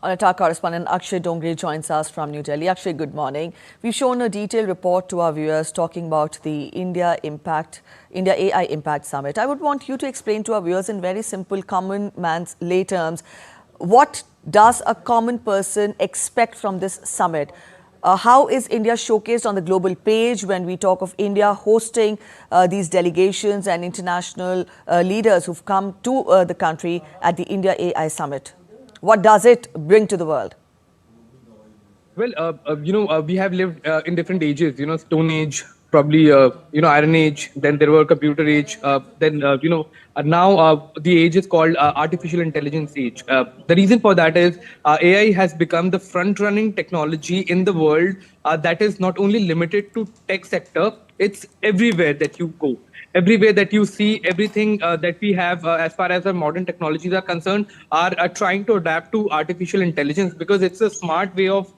Our correspondent Akshay Dongre joins us from New Delhi. Akshay, good morning. We've shown a detailed report to our viewers talking about the India AI Impact Summit. I would want you to explain to our viewers in very simple, common man's lay terms, what does a common person expect from this summit? How is India showcased on the global page when we talk of India hosting these delegations and international leaders who've come to the country at the India AI Summit? What does it bring to the world? Well, we have lived in different ages, Stone Age, probably, Iron Age, then there were computer age, then, now the age is called artificial intelligence age. The reason for that is AI has become the front-running technology in the world that is not only limited to tech sector, it's everywhere that you go. Everywhere that you see, everything that we have as far as our modern technologies are concerned are trying to adapt to artificial intelligence because it's a smart way of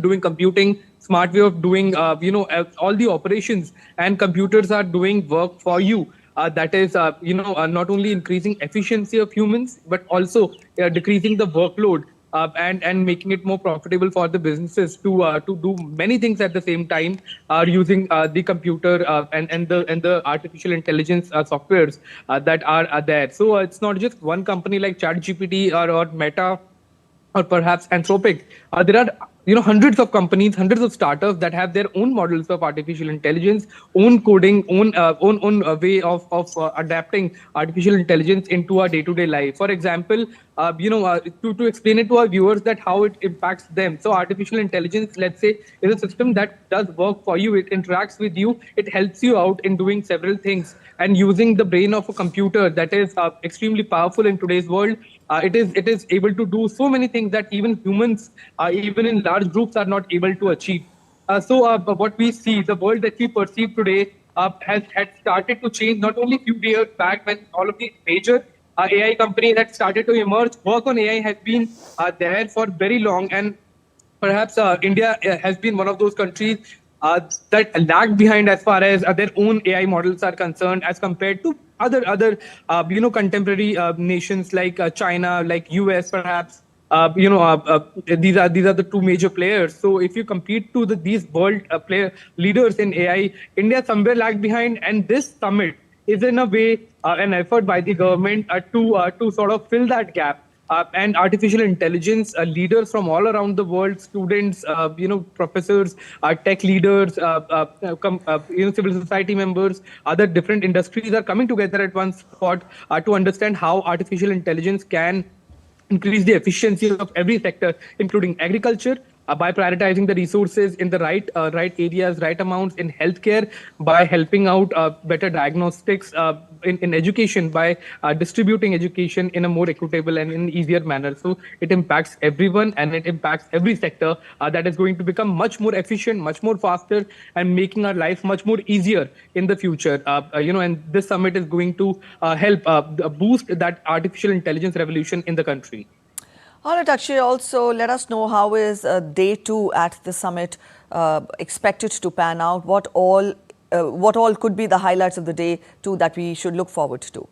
doing computing, smart way of doing, all the operations, and computers are doing work for you. That is, not only increasing efficiency of humans, but also decreasing the workload and making it more profitable for the businesses to do many things at the same time, using the computer and the artificial intelligence softwares that are there. So it's not just one company like ChatGPT or Meta or perhaps Anthropic. There are hundreds of companies, hundreds of startups that have their own models of artificial intelligence, own coding, own way of adapting artificial intelligence into our day-to-day life. For example, to explain it to our viewers that how it impacts them. So artificial intelligence, let's say, is a system that does work for you. It interacts with you. It helps you out in doing several things. And using the brain of a computer that is extremely powerful in today's world, it is able to do so many things that even humans, even in large groups, are not able to achieve. So what we see, the world that we perceive today had started to change not only a few years back when all of these major AI companies had started to emerge. Work on AI has been there for very long, and perhaps India has been one of those countries that lag behind as far as their own AI models are concerned, as compared to other contemporary nations like China, like US, perhaps. These are the two major players. So if you compete to these world player leaders in AI, India somewhere lagged behind, and this summit is in a way an effort by the government to sort of fill that gap. And artificial intelligence leaders from all around the world, students, professors, tech leaders, civil society members, other different industries are coming together at one spot to understand how artificial intelligence can increase the efficiency of every sector, including agriculture, by prioritizing the resources in the right areas, right amounts in healthcare, by helping out better diagnostics, in education, by distributing education in a more equitable and in easier manner. So it impacts everyone, and it impacts every sector that is going to become much more efficient, much more faster, and making our life much more easier in the future. And this summit is going to help boost that artificial intelligence revolution in the country. All right, Akshay, also let us know how is day 2 at the summit expected to pan out? What all could be the highlights of the day 2 that we should look forward to?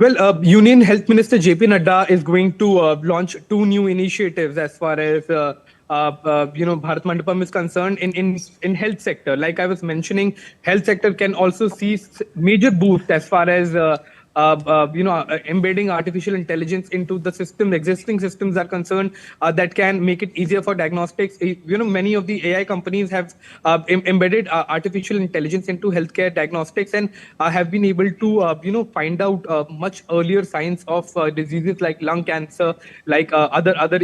Well, Union Health Minister JP Nadda is going to launch 2 new initiatives as far as Bharat Mandapam is concerned in health sector. Like I was mentioning, health sector can also see major boost as far as embedding artificial intelligence into the existing systems are concerned, that can make it easier for diagnostics. Many of the AI companies have embedded artificial intelligence into healthcare diagnostics and have been able to, find out much earlier signs of diseases like lung cancer, like other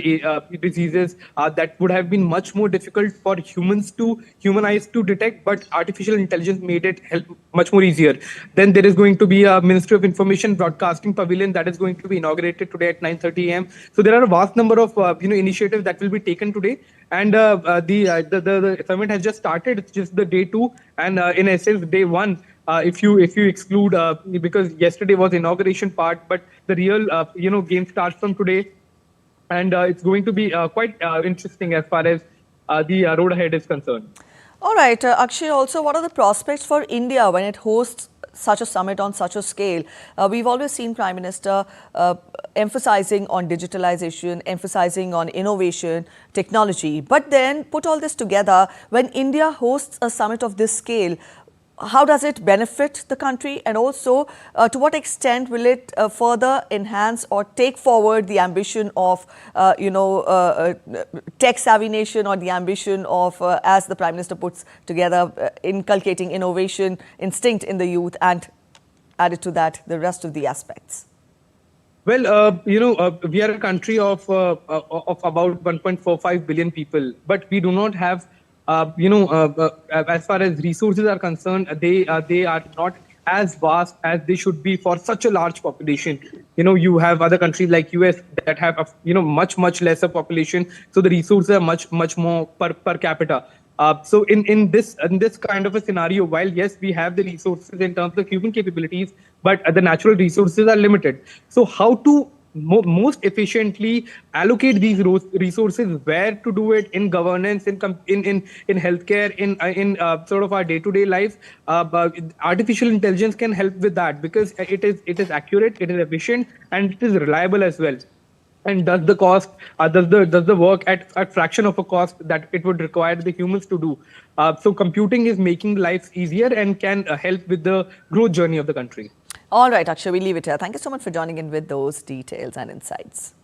diseases that would have been much more difficult for human eyes to detect, but artificial intelligence made it much more easier. Then there is going to be a Ministry of Information Broadcasting Pavilion that is going to be inaugurated today at 9:30 a.m. So there are a vast number of initiatives that will be taken today, and the summit has just started. It's just the day 2, and in essence, day 1. If you exclude because yesterday was inauguration part, but the real game starts from today, and it's going to be quite interesting as far as the road ahead is concerned. All right, Akshay, also, what are the prospects for India when it hosts such a summit on such a scale, we've always seen Prime Minister emphasizing on digitalization, emphasizing on innovation, technology. But then put all this together, when India hosts a summit of this scale, how does it benefit the country, and also to what extent will it further enhance or take forward the ambition of tech savvy nation, or the ambition of, as the Prime Minister puts together, inculcating innovation instinct in the youth, and added to that the rest of the aspects? Well, we are a country of about 1.45 billion people, but we do not have as far as resources are concerned, they are not as vast as they should be for such a large population. You have other countries like US that have much lesser population, so the resources are much more per capita. So in this kind of a scenario, while yes, we have the resources in terms of human capabilities, but the natural resources are limited. So how to most efficiently allocate these resources, where to do it in governance, in healthcare, in sort of our day-to-day life. Artificial intelligence can help with that, because it is accurate, it is efficient, and it is reliable as well, and does the cost does the work at fraction of a cost that it would require the humans to do. So computing is making life easier and can help with the growth journey of the country. All right, Akshay, we'll leave it here. Thank you so much for joining in with those details and insights.